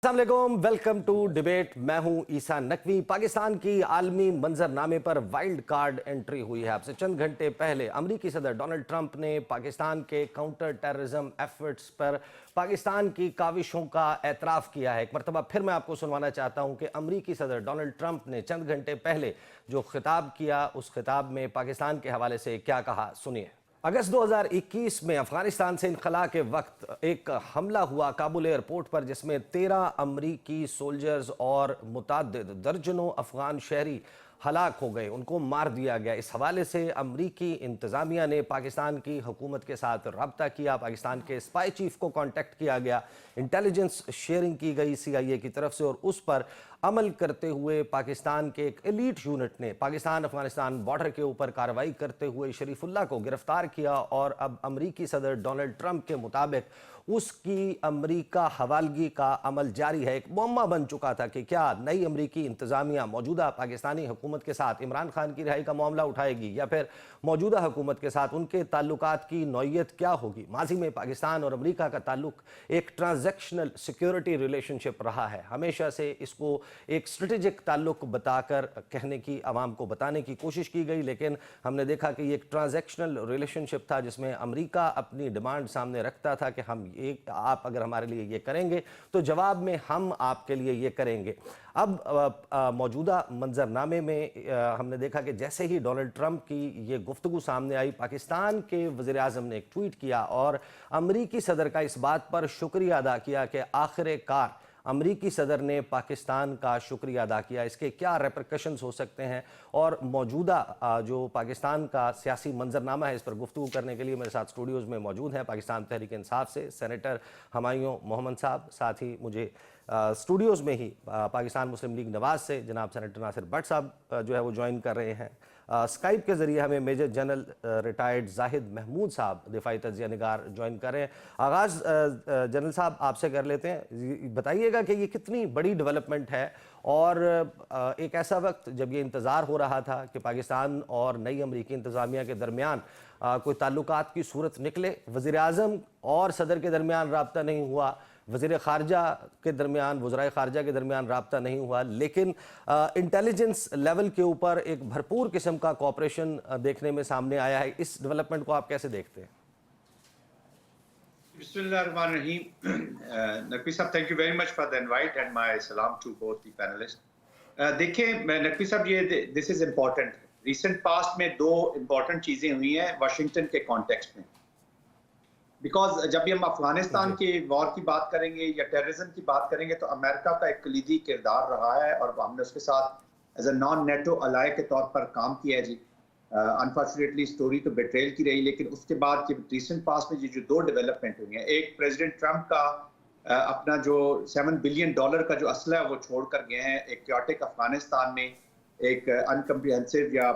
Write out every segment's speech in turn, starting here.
अस्सलामुअलैकुम, welcome to debate. मैं हूं ईसा नकवी। पाकिस्तान की आलमी मंजरनामे पर वाइल्ड कार्ड एंट्री हुई है। आपसे चंद घंटे पहले अमरीकी सदर डोनाल्ड ट्रंप ने पाकिस्तान के काउंटर टेररिज्म एफर्ट्स पर पाकिस्तान की काविशों का एतराफ़ किया है। एक मरतबा फिर मैं आपको सुनवाना चाहता हूं कि अमरीकी सदर डोनाल्ड ट्रंप ने चंद घंटे पहले जो खिताब किया, उस खिताब में पाकिस्तान के हवाले से क्या कहा, सुनिए। अगस्त 2021 में अफगानिस्तान से इनखला के वक्त एक हमला हुआ काबुल एयरपोर्ट पर, जिसमें 13 अमरीकी सोल्जर्स और मुतअद्दिद दर्जनों अफगान शहरी हलाक हो गए, उनको मार दिया गया। इस हवाले से अमरीकी इंतज़ामिया ने पाकिस्तान की हुकूमत के साथ रब्ता किया, पाकिस्तान के स्पाई चीफ को कॉन्टेक्ट किया गया, इंटेलिजेंस शेयरिंग की गई CIA की तरफ से, और उस पर अमल करते हुए पाकिस्तान के एक एलीट यूनिट ने पाकिस्तान अफगानिस्तान बॉर्डर के ऊपर कार्रवाई करते हुए शरीफुल्लाह को गिरफ्तार किया। और अब अमरीकी सदर डोनाल्ड ट्रंप के मुताबिक उसकी अमरीका हवालगी का अमल जारी है। एक मुअम्मा बन चुका था कि क्या नई अमरीकी इंतज़ामिया मौजूदा पाकिस्तानी हुकूमत के साथ इमरान खान की रिहाई का मामला उठाएगी, या फिर मौजूदा हुकूमत के साथ उनके ताल्लुकात की नौइयत क्या होगी। माजी में पाकिस्तान और अमरीका का ताल्लुक एक ट्रांजैक्शनल सिक्योरिटी रिलेशनशिप रहा है। हमेशा से इसको एक स्ट्रेटेजिक ताल्लुक बताकर कहने की, आवाम को बताने की कोशिश की गई, लेकिन हमने देखा कि ये एक ट्रांजैक्शनल रिलेशनशिप था, जिसमें अमरीका अपनी डिमांड सामने रखता था कि हम आप अगर हमारे लिए ये करेंगे तो जवाब में हम आपके लिए ये करेंगे। अब मौजूदा मंजरनामे में हमने देखा कि जैसे ही डोनाल्ड ट्रंप की ये गुफ्तगू सामने आई, पाकिस्तान के वज़ीर आज़म ने एक ट्वीट किया और अमरीकी सदर का इस बात पर शुक्रिया अदा किया कि आखिरकार अमरीकी सदर ने पाकिस्तान का शुक्रिया अदा किया। इसके क्या रेपरकशंस हो सकते हैं, और मौजूदा जो पाकिस्तान का सियासी मंजरनामा है, इस पर गुफ्तगू करने के लिए मेरे साथ स्टूडियोज़ में मौजूद हैं पाकिस्तान तहरीक इंसाफ से सेनेटर हुमायूं मोहम्मद साहब, साथ ही मुझे स्टूडियोज़ में ही पाकिस्तान मुस्लिम लीग नवाज़ से जनाब सेनेटर नासिर भट्ट साहब जो है वो ज्वाइन कर रहे हैं। स्काइप के ज़रिए हमें major general retired Zahid Mahmood साहब दिफाई तज्ज़िया निगार ज्वाइन कर रहे हैं। आगाज़ जनरल साहब आपसे कर लेते हैं, बताइएगा कि ये कितनी बड़ी डेवलपमेंट है, और एक ऐसा वक्त जब ये इंतज़ार हो रहा था कि पाकिस्तान और नई अमरीकी इंतज़ामिया के दरमियान कोई ताल्लुकात की सूरत निकले, वज़ीर आज़म और सदर के दरमियान रब्ता नहीं हुआ, वज़ीर ख़ारजा के दरमियान, वज़राए ख़ारजा के दरमियान रब्ता नहीं हुआ, लेकिन इंटेलिजेंस लेवल के ऊपर एक भरपूर किस्म का कोऑपरेशन देखने में सामने आया है। इस डेवलपमेंट को आप कैसे देखते हैं? बिस्मिल्लाहिर्रहमानिर्रहीम। नकवी साहब, thank you very much for the invite and my सलाम टू बोथ द पैनलिस्ट। देखिए नकवी साहब, ये this is important. Recent past में दो इम्पोर्टेंट चीज़ें हुई हैं वाशिंगटन के कॉन्टेक्स्ट में, बिकॉज जब भी हम अफगानिस्तान के वॉर की बात करेंगे या टेररिज्म की बात करेंगे तो अमेरिका का एक कलीदी किरदार रहा है, और हमने उसके साथ एज ए नॉन नेटो अलाय के तौर पर काम किया है जी। अनफॉर्चुनेटली स्टोरी तो बेट्रेल की रही, लेकिन उसके बाद के रिसेंट पास्ट में जो दो डेवलपमेंट हुई हैं, एक प्रेसिडेंट ट्रंप का अपना जो $7 बिलियन का जो असला है वो छोड़ कर गए हैं, एक क्योटिक अफगानिस्तान में एक अनकम्प्रिहेंसिव या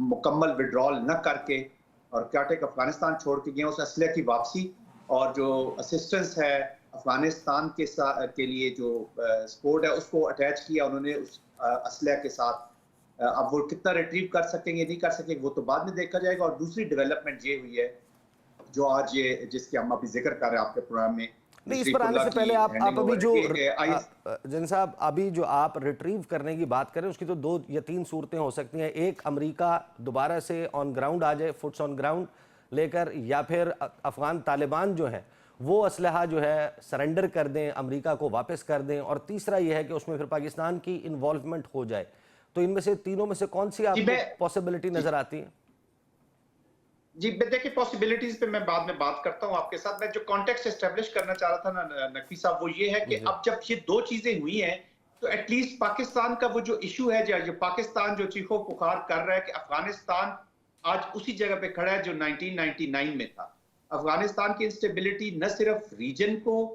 मुकम्मल विड्रॉल न करके, और क्योटिक अफगानिस्तान छोड़ के गए, उस असले की वापसी और जो असिस्टेंस है अफगानिस्तान के लिए जो सपोर्ट है उसको अटैच किया उन्होंने उस असले के साथ। अब वो कितना रिट्रीव कर सकेंगे नहीं कर सकेंगे वो तो बाद में देखा जाएगा। और दूसरी डेवलपमेंट ये हुई है जो आज ये जिसकी हम अभी जिक्र कर रहे हैं आपके प्रोग्राम में। नहीं, इस पर आने से पहले आप अभी जो जन साहब अभी जो आप रिट्रीव करने की बात करें, उसकी तो 2 या 3 सूरतें हो सकती हैं। एक, अमेरिका दोबारा से ऑन ग्राउंड आ जाए, फुट्स ऑन ग्राउंड लेकर, या फिर अफगान तालिबान जो है वो असलहा जो है सरेंडर कर दें, अमेरिका को वापस कर दें, और तीसरा ये है कि उसमें फिर पाकिस्तान की इन्वॉल्वमेंट हो जाए। तो इनमें से तीनों में से कौन सी आपको पॉसिबिलिटी नजर आती है? जी देखिए, पॉसिबिलिटीज पे मैं बाद में बात करता हूं आपके साथ। मैं जो कॉन्टेक्स्ट एस्टेब्लिश करना चाह रहा था ना नकवी साहब, वो ये है कि अब जब ये दो चीजें हुई हैं तो एटलीस्ट पाकिस्तान का वो जो इशू है, जो पाकिस्तान जो चीखो पुकार कर रहा है कि अफगानिस्तान आज उसी जगह पे खड़ा है जो 1999 में था। अफगानिस्तान की इंस्टेबिलिटी न सिर्फ रीजन को,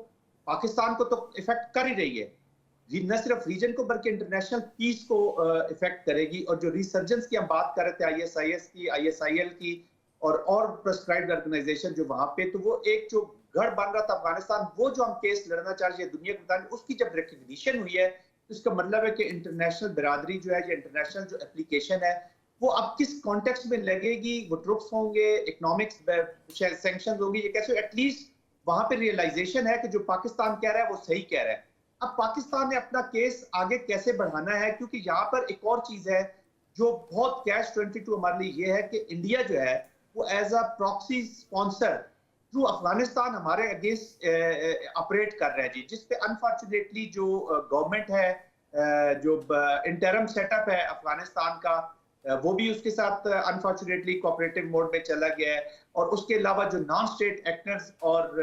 पाकिस्तान को तो इफेक्ट कर ही रही है, न सिर्फ रीजन को बल्कि इंटरनेशनल पीस को इफेक्ट करेगी। और जो रिसर्जेंस की हम बात कर रहे थे ISIS की, ISIL की और प्रेस्क्राइब्ड ऑर्गेनाइजेशन जो वहां पे, तो वो एक जो गढ़ बन रहा था अफगानिस्तान, वो जो हम केस लड़ना चाह रहे हैं दुनिया को बताने, उसकी जब रिकग्निशन हुई है तो इसका मतलब है कि इंटरनेशनल बिरादरी जो है, या इंटरनेशनल जो एप्लीकेशन है, वो अब किस कॉन्टेक्स्ट में लगेगी, वो ट्रुप्स होंगे, इकोनॉमिक्स सैंक्शंस होंगी, ये कैसे, एटलीस्ट वहां पे रियलाइजेशन है कि जो पाकिस्तान कह रहा है वो सही कह रहा है। اب پاکستان نے اپنا کیس آگے کیسے بڑھانا ہے، کیونکہ یہاں پر ایک اور چیز ہے جو بہت کیش 22 ہمارے لیے یہ ہے کہ انڈیا جو ہے وہ as a proxy sponsor through Afghanistan ہمارے اگینسٹ آپریٹ کر رہے ہیں جی، جس پہ انفارچونیٹلی جو گورنمنٹ ہے، جو انٹرم سیٹ اپ ہے افغانستان کا، وہ بھی اس کے ساتھ انفارچونیٹلی کوآپریٹو موڈ میں چلا گیا ہے. اور اس کے علاوہ جو نان اسٹیٹ ایکٹرز اور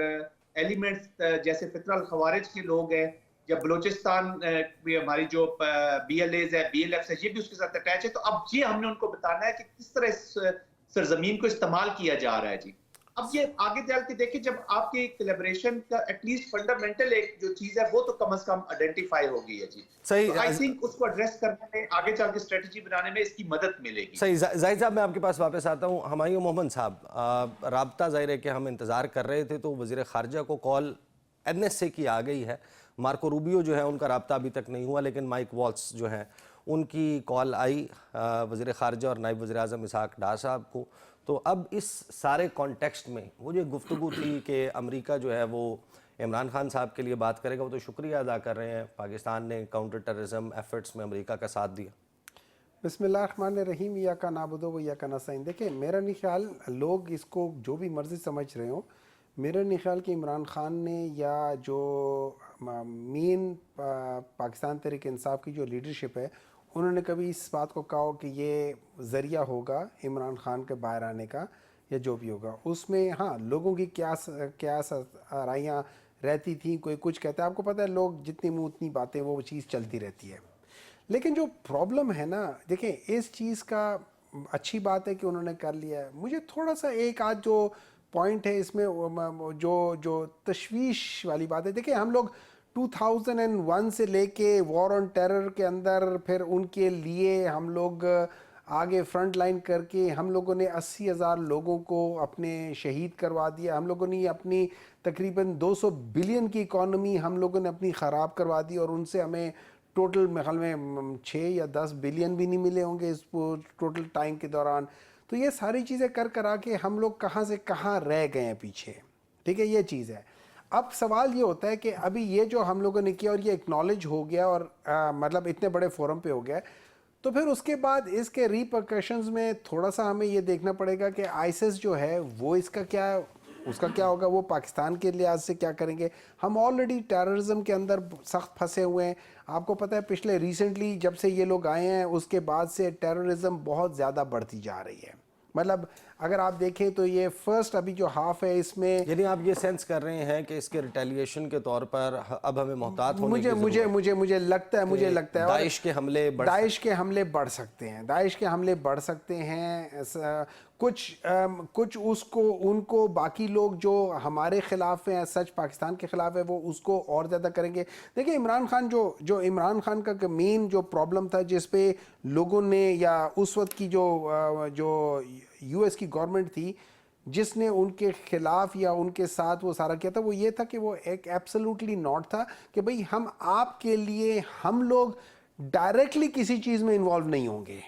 ایلیمنٹس جیسے فطر الخوارج کے لوگ ہیں، یا بلوچستان بھی ہماری جو بی ایل ایز ہے، بی ایل ایف ہے، یہ بھی اس کے ساتھ اٹیچ ہے. تو اب یہ ہم نے ان کو بتانا ہے کہ کس طرح اس سرزمین کو استعمال کیا جا رہا ہے جی. اب یہ آگے چل کے دیکھیں، جب آپ کی کولیبریشن کا ایٹ لیسٹ فنڈامنٹل ایک جو چیز ہے وہ تو کم از کم آئیڈینٹیفائی ہو گئی ہے جی. صحیح. تو آئی تھنک اس کو ایڈریس کرنے میں، آگے چل کے اسٹریٹجی بنانے میں اس کی مدد ملے گی. صحیح. زاہد صاحب میں آپ کے پاس واپس آتا ہوں. ہمایوں محمد صاحب، رابطہ ظاہر ہے کہ ہم انتظار کر رہے تھے تو وزیر خارجہ کو کال این ایس اے کی آ گئی ہے. مارکو روبیو جو ہے ان کا رابطہ ابھی تک نہیں ہوا، لیکن مائک والٹس جو ہیں ان کی کال آئی وزیر خارجہ اور نائب وزیر اعظم اسحاق ڈار صاحب کو. تو اب اس سارے کانٹیکسٹ میں وہ جو گفتگو تھی کہ امریکہ جو ہے وہ عمران خان صاحب کے لیے بات کرے گا، وہ تو شکریہ ادا کر رہے ہیں، پاکستان نے کاؤنٹر ٹیررزم ایفرٹس میں امریکہ کا ساتھ دیا. بسم اللہ الرحمن الرحیم. یا کا نعبد و یا کا نستعین. دیکھیں میرا نہیں خیال لوگ اس کو جو بھی مرضی سمجھ رہے ہوں، میرا نہیں خیال کہ عمران خان نے یا جو مین پاکستان تحریک انصاف کی جو لیڈرشپ ہے انہوں نے کبھی اس بات کو کہا ہو کہ یہ ذریعہ ہوگا عمران خان کے باہر آنے کا یا جو بھی ہوگا. اس میں ہاں لوگوں کی کیا رائیاں رہتی تھیں، کوئی کچھ کہتا ہے. آپ کو پتہ ہے لوگ جتنی منہ اتنی باتیں، وہ چیز چلتی رہتی ہے. لیکن جو پرابلم ہے نا، دیکھیں اس چیز کا اچھی بات ہے کہ انہوں نے کر لیا ہے. مجھے تھوڑا سا ایک آدھ جو پوائنٹ ہے اس میں جو تشویش والی بات ہے. دیکھیں ہم لوگ 2001 سے لے کے وار آن ٹیرر کے اندر، پھر ان کے لیے ہم لوگ آگے فرنٹ لائن کر کے ہم لوگوں نے 80,000 لوگوں کو اپنے شہید کروا دیا. ہم لوگوں نے اپنی تقریباً 200 بلین کی اکانومی ہم لوگوں نے اپنی خراب کروا دی، اور ان سے ہمیں ٹوٹل خیال میں 6 یا 10 بلین بھی نہیں ملے ہوں گے اس ٹوٹل ٹائم کے دوران. تو یہ ساری چیزیں کر کے ہم لوگ کہاں سے کہاں رہ گئے ہیں پیچھے. ٹھیک ہے، یہ چیز ہے. اب سوال یہ ہوتا ہے کہ ابھی یہ جو ہم لوگوں نے کیا اور یہ اکنالج ہو گیا اور مطلب اتنے بڑے فورم پہ ہو گیا، تو پھر اس کے بعد اس کے ریپرکشنز میں تھوڑا سا ہمیں یہ دیکھنا پڑے گا کہ آئیسس جو ہے وہ اس کا کیا ہوگا، وہ پاکستان کے لحاظ سے کیا کریں گے. ہم آلریڈی ٹیررزم کے اندر سخت پھنسے ہوئے ہیں. آپ کو پتہ ہے پچھلے ریسنٹلی جب سے یہ لوگ آئے ہیں اس کے بعد سے ٹیررزم بہت زیادہ بڑھتی جا رہی ہے. مطلب اگر آپ دیکھیں تو یہ فرسٹ ابھی جو ہاف ہے اس میں، یعنی آپ یہ سینس کر رہے ہیں کہ اس کے ریٹیلیشن کے طور پر اب ہمیں محتاط ہونے کی ضرورت ہے. مجھے لگتا ہے داعش کے حملے بڑھ سکتے ہیں. داعش کے حملے بڑھ سکتے ہیں. کچھ ان کو باقی لوگ جو ہمارے خلاف ہیں، سچ پاکستان کے خلاف ہے، وہ اس کو اور زیادہ کریں گے. دیکھیں عمران خان جو عمران خان کا مین جو پرابلم تھا جس پہ لوگوں نے، یا اس وقت کی جو یو ایس کی گورنمنٹ تھی جس نے ان کے خلاف یا ان کے ساتھ وہ سارا کیا تھا، وہ یہ تھا کہ وہ ایک ایبسلوٹلی ناٹ تھا کہ بھئی ہم آپ کے لیے، ہم لوگ ڈائریکٹلی کسی چیز میں انوالو نہیں ہوں گے.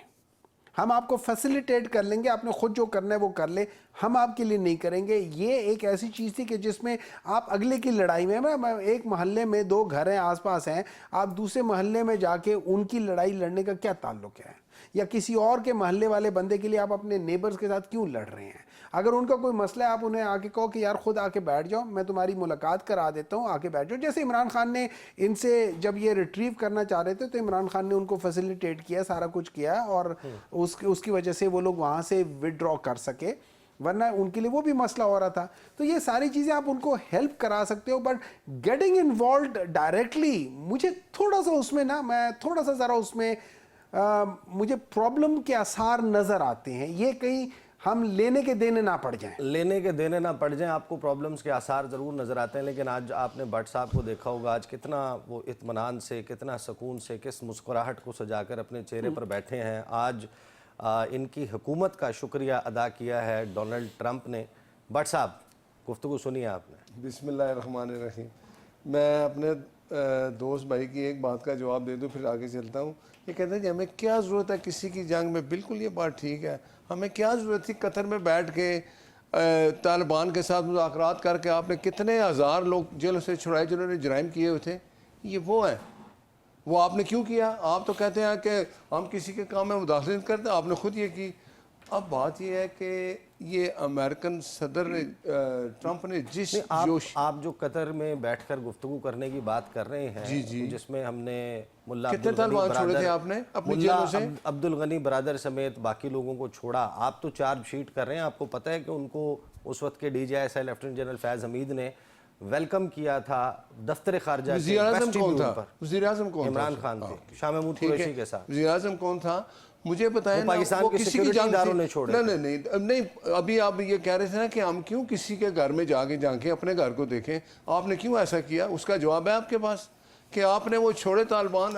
ہم آپ کو فیسیلیٹیٹ کر لیں گے، آپ نے خود جو کرنا ہے وہ کر لیں، ہم آپ کے لیے نہیں کریں گے. یہ ایک ایسی چیز تھی کہ جس میں آپ اگلے کی لڑائی میں، ایک محلے میں 2 گھر ہیں آس پاس ہیں، آپ دوسرے محلے میں جا کے ان کی لڑائی لڑنے کا کیا تعلق ہے؟ یا کسی اور کے محلے والے بندے کے لیے آپ اپنے نیبرز کے ساتھ کیوں لڑ رہے ہیں؟ اگر ان کا کوئی مسئلہ ہے آپ انہیں آ کے کہو کہ یار خود آ کے بیٹھ جاؤ، میں تمہاری ملاقات کرا دیتا ہوں، آ کے بیٹھ جاؤ. جیسے عمران خان نے ان سے جب یہ ریٹریو کرنا چاہ رہے تھے تو عمران خان نے ان کو فیسیلیٹیٹ کیا، سارا کچھ کیا، اور اس کی وجہ سے وہ لوگ وہاں سے وڈرا کر سکے، ورنہ ان کے لیے وہ بھی مسئلہ ہو رہا تھا. تو یہ ساری چیزیں آپ ان کو ہیلپ کرا سکتے ہو، بٹ گیٹنگ انوالوڈ ڈائریکٹلی مجھے تھوڑا سا اس میں ذرا اس میں مجھے پرابلم کے آثار نظر آتے ہیں. یہ کہیں ہم لینے کے دینے نہ پڑ جائیں. آپ کو پرابلمز کے آثار ضرور نظر آتے ہیں، لیکن آج آپ نے بٹ صاحب کو دیکھا ہوگا آج کتنا وہ اطمینان سے، کتنا سکون سے، کس مسکراہٹ کو سجا کر اپنے چہرے پر بیٹھے ہیں. آج ان کی حکومت کا شکریہ ادا کیا ہے ڈونلڈ ٹرمپ نے. بٹ صاحب گفتگو سنی آپ نے. بسم اللہ الرحمن الرحیم. میں اپنے دوست بھائی کی ایک بات کا جواب دے دوں پھر آگے چلتا ہوں. یہ کہتے ہیں کہ ہمیں کیا ضرورت ہے کسی کی جنگ میں. بالکل یہ بات ٹھیک ہے. ہمیں کیا ضرورت تھی قطر میں بیٹھ کے طالبان کے ساتھ مذاکرات کر کے آپ نے کتنے ہزار لوگ جیلوں سے چھڑائے جنہوں نے جرائم کیے ہوئے تھے. یہ وہ ہے. وہ آپ نے کیوں کیا؟ آپ تو کہتے ہیں کہ ہم کسی کے کام میں مداخلت کرتے ہیں, آپ نے خود یہ کی. اب بات یہ ہے کہ یہ امریکن صدر نے ٹرمپ نے جس جوش آپ جو قطر میں بیٹھ کر گفتگو کرنے کی بات کر رہے ہیں, جس میں ہم نے ملا کتنے طالبان چھوڑے تھے آپ نے اپنی جیلوں سے؟ عبد الغنی برادر سمیت باقی لوگوں کو چھوڑا. آپ تو چارج شیٹ کر رہے ہیں. آپ کو پتہ ہے کہ ان کو اس وقت کے D G S I lieutenant general Faiz Hameed نے ویلکم کیا تھا دفتر خارجہ کے وزیر اعظم کون تھا؟ وزیر اعظم کون تھا؟ عمران خان تھے, شاہ محمود قریشی کے ساتھ. وزیر اعظم کون تھا مجھے بتائیں. پاکستان کے سیکورٹی اداروں نے چھوڑے. نہیں, ابھی آپ یہ کہہ رہے تھے نا کہ ہم کیوں کسی کے گھر میں جا کے اپنے گھر کو دیکھیں. آپ نے کیوں ایسا کیا؟ اس کا جواب ہے آپ کے پاس کہ آپ نے وہ چھوڑے طالبان,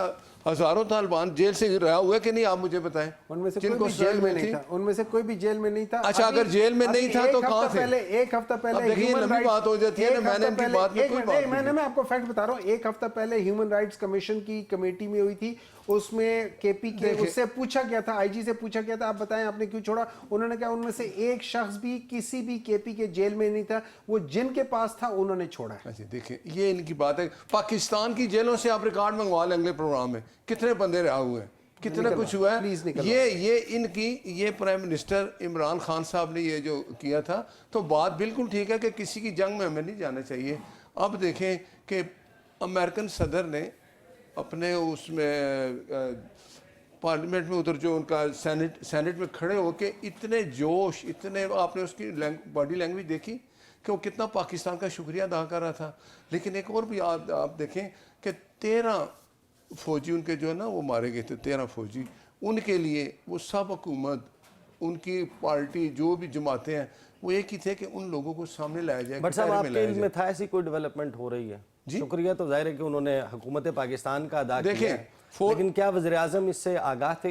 ہزاروں طالبان جیل سے رہا ہوئے کہ نہیں, آپ مجھے بتائیں. ان میں سے کوئی بھی جیل میں نہیں تھا. ان میں سے کوئی بھی جیل میں نہیں تھا. اچھا, اگر جیل میں نہیں تھا تو کہاں تھے؟ ایک ہفتہ پہلے دیکھیے لمبی بات ہو جاتی ہے نا, میں نے ان کی بات میں کوئی بات نہیں. میں آپ کو فیکٹ بتا رہا ہوں. ایک ہفتہ پہلے ہیومن رائٹس کمیشن کی کمیٹی میں ہوئی تھی, اس میں کے پی کے اس سے پوچھا گیا تھا, آئی جی سے پوچھا گیا تھا آپ بتائیں آپ نے کیوں چھوڑا. انہوں نے کہا ان میں سے ایک شخص بھی کسی بھی کے پی کے جیل میں نہیں تھا, وہ جن کے پاس تھا انہوں نے چھوڑا ہے. اچھا دیکھیں, یہ ان کی بات ہے. پاکستان کی جیلوں سے آپ ریکارڈ منگوا لیں اگلے پروگرام میں, کتنے بندے رہا ہوئے ہیں, کتنا کچھ ہوا ہے. یہ ان کی یہ پرائم منسٹر عمران خان صاحب نے یہ جو کیا تھا, تو بات بالکل ٹھیک ہے کہ کسی کی جنگ میں ہمیں نہیں جانا چاہیے. اب دیکھیں کہ امریکن صدر نے اپنے اس میں پارلیمنٹ میں ادھر جو ان کا سینٹ میں کھڑے ہو کے اتنے جوش, اتنے, آپ نے اس کی باڈی لینگویج دیکھی کہ وہ کتنا پاکستان کا شکریہ ادا کر رہا تھا. لیکن ایک اور بھی آپ دیکھیں کہ 13 فوجی ان کے جو ہے نا وہ مارے گئے تھے, 13 فوجی. ان کے لیے وہ سب حکومت, ان کی پارٹی, جو بھی جماعتیں ہیں, وہ ایک ہی تھے کہ ان لوگوں کو سامنے لایا جائے. بٹ صاحب آپ کے علم میں تھا ایسی کوئی ڈیولپمنٹ ہو رہی ہے؟ شکریہ تو ظاہر ہے کہ انہوں نے حکومت پاکستان کا ادا کیا ہے, لیکن کیا وزیر اعظم اس سے آگاہ تھے؟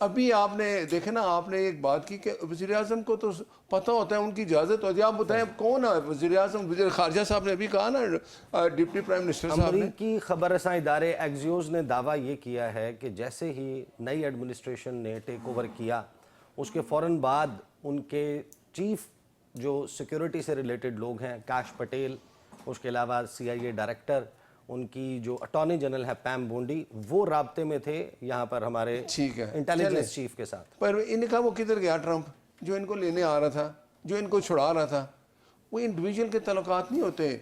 ابھی آپ نے دیکھے نا, آپ نے ایک بات کی کہ وزیر اعظم کو تو پتہ ہوتا ہے, ان کی اجازت ہوتی ہے. آپ بتائیں کون ہے وزیر اعظم؟ وزیر خارجہ صاحب نے ابھی کہا نا, ڈپٹی پرائم منسٹر صاحب نے. امریکی خبر رساں ادارے ایکزیوز نے دعویٰ یہ کیا ہے کہ جیسے ہی نئی ایڈمنسٹریشن نے ٹیک اوور کیا, اس کے فوراً بعد ان کے چیف جو سیکیورٹی سے ریلیٹڈ لوگ ہیں, کاش پٹیل, اس کے علاوہ سی آئی اے ڈائریکٹر, ان کی جو اٹارنی جنرل ہے پیم بونڈی, وہ رابطے میں تھے یہاں پر ہمارے انٹیلیجنس چیف کے ساتھ. پر ان کا وہ کدھر گیا ٹرمپ, جو ان کو لینے آ رہا تھا, جو ان کو چھڑا رہا تھا؟ وہ انڈیویجول کے تعلقات نہیں ہوتے.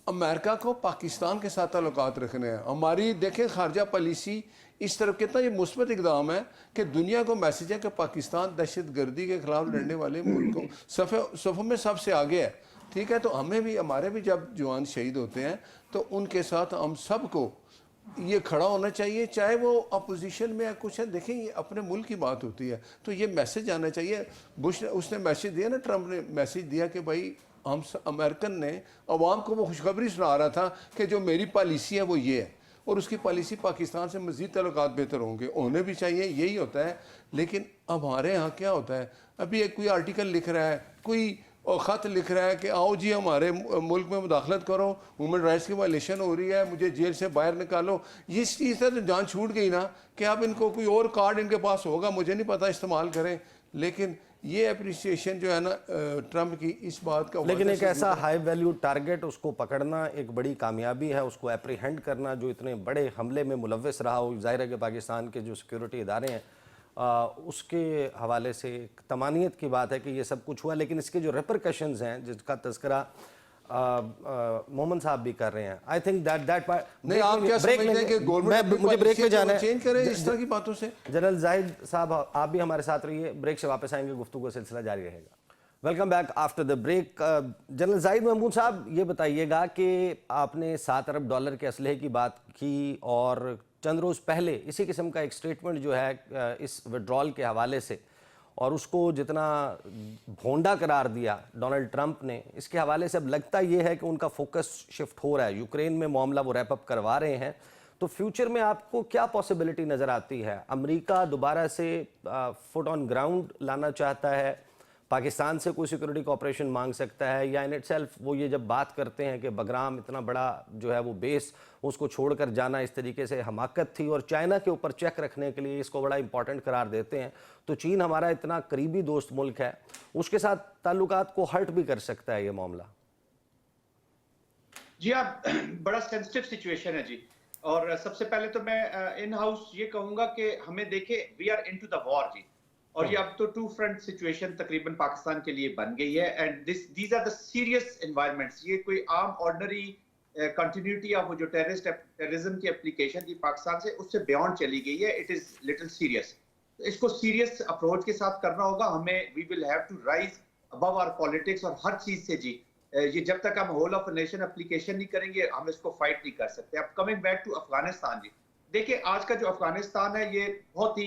امریکہ کو پاکستان کے ساتھ تعلقات رکھنے ہیں. ہماری دیکھیں خارجہ پالیسی اس طرف کتنا یہ مثبت اقدام ہے کہ دنیا کو میسیج ہے کہ پاکستان دہشت گردی کے خلاف لڑنے والے ملکوں صفوں میں سب سے آگے ہے. ٹھیک ہے, تو ہمیں بھی, ہمارے بھی جب جوان شہید ہوتے ہیں تو ان کے ساتھ ہم سب کو یہ کھڑا ہونا چاہیے, چاہے وہ اپوزیشن میں یا کچھ ہے. دیکھیں یہ اپنے ملک کی بات ہوتی ہے, تو یہ میسیج آنا چاہیے. بش نے, اس نے میسیج دیا نا, ٹرمپ نے میسیج دیا کہ بھائی ہم امریکن نے عوام کو وہ خوشخبری سنا رہا تھا کہ جو میری پالیسی ہے وہ یہ ہے, اور اس کی پالیسی پاکستان سے مزید تعلقات بہتر ہوں گے, ہونے بھی چاہیے, یہی ہوتا ہے. لیکن اب ہمارے ہاں کیا ہوتا ہے, ابھی ایک کوئی آرٹیکل لکھ رہا ہے, کوئی خط لکھ رہا ہے کہ آؤ جی ہمارے ملک میں مداخلت کرو, ہیومن رائٹس کی وائلیشن ہو رہی ہے, مجھے جیل سے باہر نکالو. اس چیز سے تو جان چھوٹ گئی نا کہ اب ان کو کوئی اور کارڈ ان کے پاس ہوگا, مجھے نہیں پتہ, استعمال کریں. لیکن یہ اپریسیشن جو ہے نا ٹرمپ کی اس بات کا, لیکن ایک ایسا ہائی ویلیو ٹارگٹ, اس کو پکڑنا ایک بڑی کامیابی ہے. اس کو اپریہینڈ کرنا, جو اتنے بڑے حملے میں ملوث رہا ہو, ظاہر ہے کہ پاکستان کے جو سیکیورٹی ادارے ہیں اس کے حوالے سے طمانینت کی بات ہے کہ یہ سب کچھ ہوا. لیکن اس کے جو ریپرکشنز ہیں جس کا تذکرہ محمد صاحب بھی کر رہے ہیں, آئی تھنک دیٹ نہیں, آپ کیا سمجھتے ہیں کہ گورنمنٹ مجھے بریک پہ جانا ہے, چینج کرے اس طرح کی باتوں سے. جنرل زاہد صاحب آپ بھی ہمارے ساتھ رہیے, بریک سے واپس آئیں گے, گفتگو کا سلسلہ جاری رہے گا. Welcome back after the break. General Zahid Mahmood صاحب, یہ بتائیے گا کہ آپ نے $7 ارب کے اسلحے کی بات کی, اور چند روز پہلے اسی قسم کا ایک سٹیٹمنٹ جو ہے اس وڈرال کے حوالے سے, اور اس کو جتنا بھونڈا قرار دیا ڈونلڈ ٹرمپ نے, اس کے حوالے سے اب لگتا یہ ہے کہ ان کا فوکس شفٹ ہو رہا ہے. یوکرین میں معاملہ وہ ریپ اپ کروا رہے ہیں, تو فیوچر میں آپ کو کیا پاسبلٹی نظر آتی ہے؟ امریکہ دوبارہ سے فٹ آن گراؤنڈ لانا چاہتا ہے, پاکستان سے کوئی سیکورٹی کوآپریشن مانگ سکتا ہے, یا ان اٹ سیلف وہ یہ جب بات کرتے ہیں کہ بگرام اتنا بڑا جو ہے وہ بیس, اس کو چھوڑ کر جانا اس طریقے سے حماقت تھی, اور چائنا کے اوپر چیک رکھنے کے لیے اس کو بڑا امپورٹنٹ قرار دیتے ہیں, تو چین ہمارا اتنا قریبی دوست ملک ہے, اس کے ساتھ تعلقات کو ہرٹ بھی کر سکتا ہے یہ معاملہ. जी आप बड़ा सेंसिटिव सिचुएशन है जी। और सबसे पहले तो मैं इन हाउस ये कहूंगा कि हमें देखे we are into the war जी। और ये अब तो टू फ्रंट सिचुएशन तकरीबन पाकिस्तान के लिए बन गई है and these are the serious environments. ये कोई आम ऑर्डिनरी कंटिन्यूटी ऑफ जो टेररिज्म की एप्लीकेशन थी पाकिस्तान से उससे बियॉन्ड चली गई है। It is little serious. इसको सीरियस अप्रोच के साथ करना होगा हमें। We will have to rise above our politics और हर चीज से जी। ये जब तक हम होल ऑफ नेशन एप्लीकेशन नहीं करेंगे हम इसको फाइट नहीं कर सकते। अब कमिंग बैक टू अफगानिस्तान जी, देखिए आज का जो अफगानिस्तान है ये बहुत ही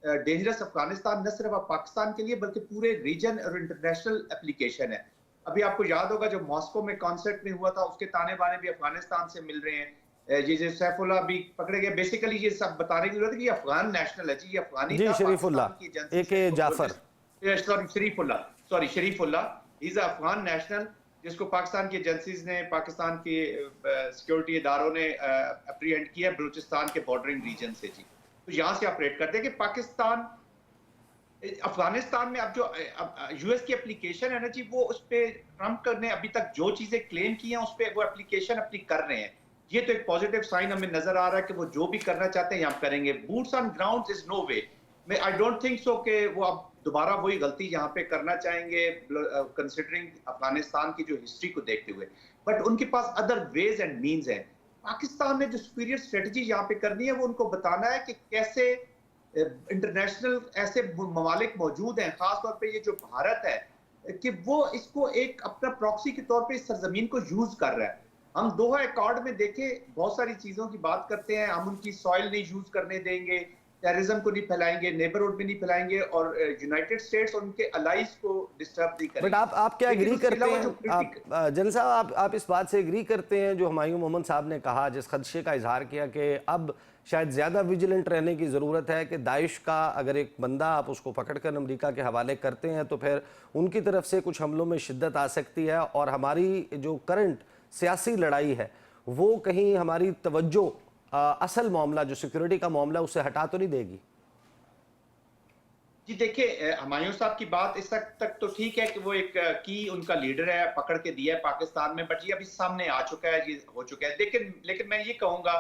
डेंजरस अफगानिस्तान न सिर्फ पाकिस्तान के लिए बल्कि पूरे रीजन और इंटरनेशनल एप्लीकेशन है। अभी आपको याद होगा जो मॉस्को में कॉन्सर्ट में हुआ था उसके ताने बाने भी अफगानिस्तान से मिल रहे हैं। ये जो सैफुल्लाह भी पकड़े गए, बेसिकली ये सब बताने की जरूरत है कि ये अफगान नेशनल है जी। ये अफगानी जी था, शरीफुल्लाह, पाकिस्तान की एजेंसी AK से जाफर, शरीफुल्लाह इज अफगान नेशनल जिसको पाकिस्तान की एजेंसीज ने, पाकिस्तान के सिक्योरिटी इदारों ने अप्रीहेंड किया बलूचिस्तान के बॉर्डरिंग रीजन से जी। तो यहाँ से ऑपरेट करते हैं कि पाकिस्तान अफगानिस्तान में अब जो यूएस की एप्लीकेशन है ना जी, वो उस पे ट्रम्प ने अभी तक जो चीजें क्लेम की हैं उस पे वो एप्लीकेशन अपनी कर रहे हैं। ये तो एक पॉजिटिव साइन हमें नजर आ रहा है कि वो जो भी करना चाहते हैं हम करेंगे। Boots on ground is no way. मैं आई डोंट थिंक सो कि वो अब दोबारा वही गलती यहाँ पे करना चाहेंगे कंसिडरिंग अफगानिस्तान की जो हिस्ट्री को देखते हुए। बट उनके पास अदर वेज एंड मीन्स है। पाकिस्तान ने जो सुपीरियर स्ट्रेटजी यहाँ पे करनी है वो उनको बताना है कि कैसे इंटरनेशनल ऐसे ममालिक मौजूद हैं, खासतौर पे ये जो भारत है, कि वो इसको एक अपना प्रॉक्सी के तौर पे इस सरजमीन को यूज कर रहा है। हम दोहा अकॉर्ड में देखें बहुत सारी चीजों की बात करते हैं, हम उनकी सॉइल नहीं यूज करने देंगे, टेररिज्म को नहीं फैलाएंगे, नेबरहुड में नहीं फैलाएंगे और यूनाइटेड स्टेट्स और उनके अलाइज को डिस्टर्ब नहीं करेंगे। बट आप क्या एग्री करते हैं, जनरल साहब, आप इस बात से एग्री करते हैं जो हुमायूं मोहम्मद साहब ने कहा, जिस खदशे का इजहार किया कि अब शायद ज़्यादा विजिलेंट रहने की ज़रूरत है कि दाइश का अगर एक बंदा आप उसको पकड़कर अमेरिका के हवाले करते हैं तो फिर उनकी तरफ से कुछ हमलों में शिद्दत आ सकती है और हमारी जो करंट सियासी लड़ाई है वो कहीं हमारी तवज्जो असल मामला जो सिक्योरिटी का मामला उससे हटा तो नहीं देगी? जी देखिए हुमायूं साहब की बात इस तक तो ठीक है कि वो एक की उनका लीडर है, पकड़ के दिया है पाकिस्तान में, बट ये अभी सामने आ चुका है, ये हो चुका है। लेकिन मैं ये कहूंगा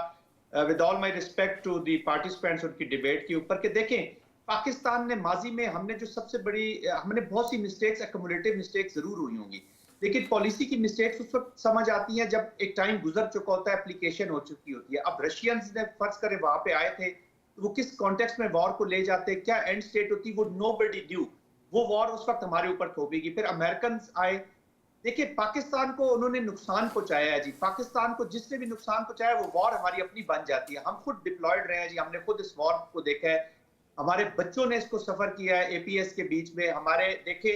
with all my respect to the participants उनकी डिबेट के ऊपर कि देखें पाकिस्तान ने माजी में हमने जो सबसे बड़ी हमने बहुत सी मिस्टेक्स, एक्युमुलेटिव मिस्टेक्स जरूर हुई होंगी, लेकिन पॉलिसी की मिस्टेक्स उस वक्त समझ आती हैं जब एक टाइम गुजर चुका होता है, एप्लीकेशन हो चुकी होती है। अब रशियंस ने फर्ज करे वहां पे आए थे, वो किस कॉन्टेक्स्ट में वॉर को ले जाते, क्या एंड स्टेट होती, वो नोबडी न्यू। वो वॉर उस वक्त हमारे ऊपर थोपेगी। फिर अमेरिकन आए, देखिए पाकिस्तान को उन्होंने नुकसान पहुंचाया है जी। पाकिस्तान को जिसने भी नुकसान पहुंचाया वो वॉर हमारी अपनी बन जाती है। हम खुद डिप्लॉयड रहे हैं जी, हमने खुद इस वॉर को देखा है, हमारे बच्चों ने इसको सफर किया है एपीएस के बीच में। हमारे देखे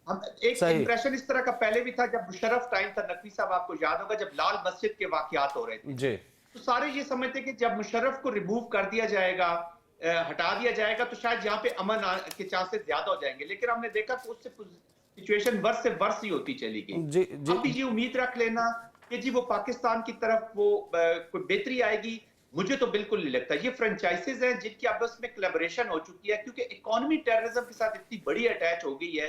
हम एक इंप्रेशन इस तरह का पहले भी था जब मुशर्रफ टाइम था, नकवी साहब आपको याद होगा जब लाल मस्जिद के वाकयात हो रहे थे जी, तो सारे ये समझते कि जब मुशर्रफ को रिमूव कर दिया जाएगा, हटा दिया जाएगा तो शायद यहाँ पे अमन के चांसेस ज्यादा हो जाएंगे। लेकिन हमने देखा कि उससे सिचुएशन वर्स से वर्स ही होती चली गई। अब भी ये उम्मीद रख लेना कि जी वो पाकिस्तान की तरफ वो कोई बेहतरी आएगी, मुझे तो बिल्कुल नहीं लगता। ये फ्रेंचाइजेज हैं जिनकी आपस में कोलैबोरेशन हो चुकी है क्योंकि इकोनॉमी टेररिज्म के साथ इतनी बड़ी अटैच हो गई है।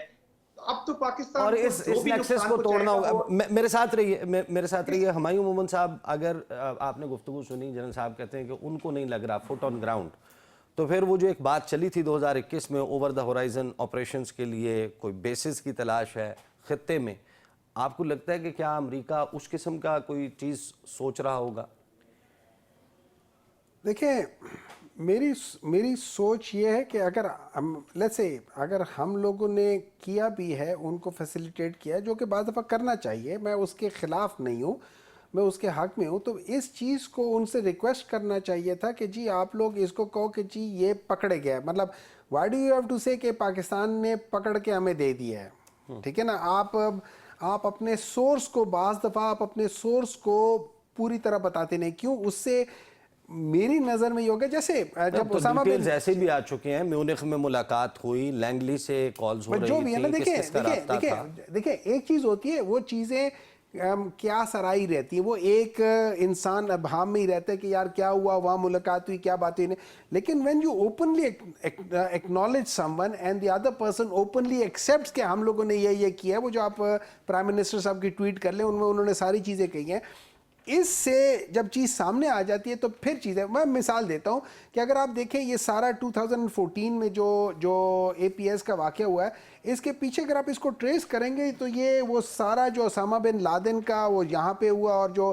अब तो पाकिस्तान और इस नेक्सस को तोड़ना होगा। मेरे साथ रहिए हुमायूं मोहम्मद साहब, अगर आपने गुफ्तगू सुनी, जनरल साहब कहते हैं कि उनको नहीं लग रहा फुट ऑन ग्राउंड, तो फिर वो जो एक बात चली थी 2021 में ओवर द होराइजन ऑपरेशंस के लिए कोई बेसिस की तलाश है खित्ते में, आपको लगता है कि क्या अमेरिका उस किस्म का कोई चीज़ सोच रहा होगा? देखिए मेरी सोच ये है कि अगर लेट्स से अगर हम लोगों ने किया भी है, उनको फैसिलिटेट किया है, जो कि बाज़ दफ़ा करना चाहिए, मैं उसके ख़िलाफ़ नहीं हूँ, मैं उसके हक़ में हूँ, तो इस चीज़ को उनसे रिक्वेस्ट करना चाहिए था कि जी आप लोग इसको कहो कि जी ये पकड़े गया, मतलब why do you have to say कि पाकिस्तान ने पकड़ के हमें दे दिया है, ठीक है ना। आप अपने सोर्स को, बाज़ दफ़ा आप अपने सोर्स को पूरी तरह बताते नहीं, क्यों? उससे मेरी नज़र में ये हो गया जैसे जब उसामा बिन ऐसे भी आ चुके हैं, म्यूनिख में मुलाकात हुई, लैंगली से कॉल्स हो रही जो भी है ना, थी, देखिए एक चीज़ होती है वो चीज़ें क्या सराही रहती है, वो एक इंसान अभाम में ही रहता है कि यार क्या हुआ, वहाँ मुलाकात हुई, क्या बात हुई, लेकिन when you openly acknowledge someone and the other person openly accepts कि हम लोगों ने ये किया है, वो जो आप प्राइम मिनिस्टर साहब की ट्वीट कर लें उनमें उन्होंने सारी चीज़ें कही हैं, इससे जब चीज़ सामने आ जाती है तो फिर चीज़ें, मैं मिसाल देता हूँ कि अगर आप देखें ये सारा 2014 में जो APS का वाक़या हुआ है, इसके पीछे अगर आप इसको ट्रेस करेंगे तो ये वो सारा जो ओसामा बिन लादेन का वो यहाँ पे हुआ, और जो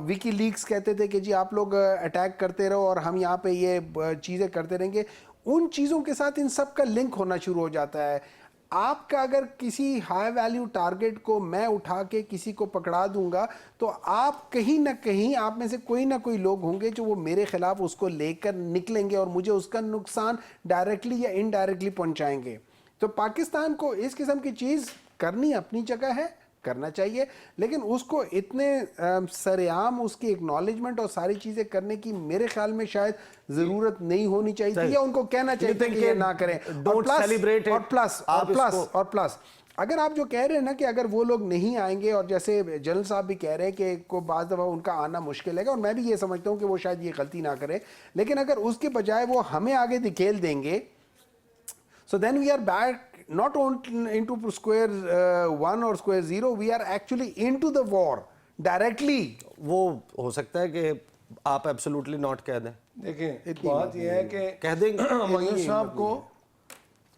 विकी लीक्स कहते थे कि जी आप लोग अटैक करते रहो और हम यहाँ पे ये चीज़ें करते रहेंगे, उन चीज़ों के साथ इन सब का लिंक होना शुरू हो जाता है। आपका अगर किसी हाई वैल्यू टारगेट को मैं उठा के किसी को पकड़ा दूंगा तो आप कहीं ना कहीं, आप में से कोई ना कोई लोग होंगे जो वो मेरे खिलाफ उसको लेकर निकलेंगे और मुझे उसका नुकसान डायरेक्टली या इनडायरेक्टली पहुंचाएंगे। तो पाकिस्तान को इस किस्म की चीज़ करनी अपनी जगह है, करना चाहिए, लेकिन उसको इतने सरेआम उसकी एक्नॉलेजमेंट और सारी चीज़ें करने की मेरे ख्याल में शायद ज़रूरत नहीं होनी चाहिए थी, या उनको कहना चाहिए कि ये ना करें। और प्लस अगर आप जो कह रहे हैं ना कि अगर वो लोग नहीं आएंगे, और जैसे जनरल साहब भी कह रहे हैं कि को बाज़ दफ़ा उनका आना मुश्किल है, और मैं भी ये समझता हूँ कि वो शायद ये गलती ना करें, लेकिन अगर उसके बजाय वो हमें आगे धकेल देंगे, so then we are back not only into square 1 or square 0, we are actually into the war directly. वो हो सकता है कि आप एब्सोल्युटली नॉट कह दें। देखें बात यह है कि कह देंगे हुमायूं साहब को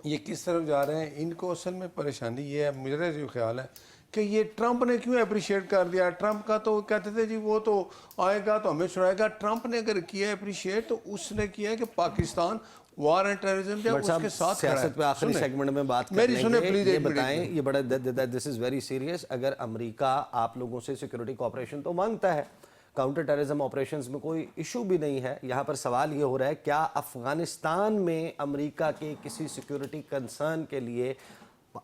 ये किस तरफ जा रहे हैं, इनको असल में परेशानी ये है, मेरा जो ख्याल है कि ये ट्रंप ने क्यों अप्रिशिएट कर दिया। ट्रंप का तो कहते थे जी वो तो आएगा तो हमें छुड़ाएगा। ट्रंप ने अगर किया अप्रिशिएट तो उसने किया है कि पाकिस्तान वार एंड टेररिज्म जो उसके साथ सियासत पे आखिरी सेगमेंट में बात मेरी सुने प्लीज, ये बताएं, ये बड़ा दिस इज वेरी सीरियस। अगर अमेरिका आप लोगों से सिक्योरिटी कोऑपरेशन तो मांगता है, काउंटर टेररिज्म ऑपरेशंस में कोई इशू भी नहीं है, यहाँ पर सवाल ये हो रहा है क्या अफगानिस्तान में अमेरिका के किसी सिक्योरिटी कंसर्न के लिए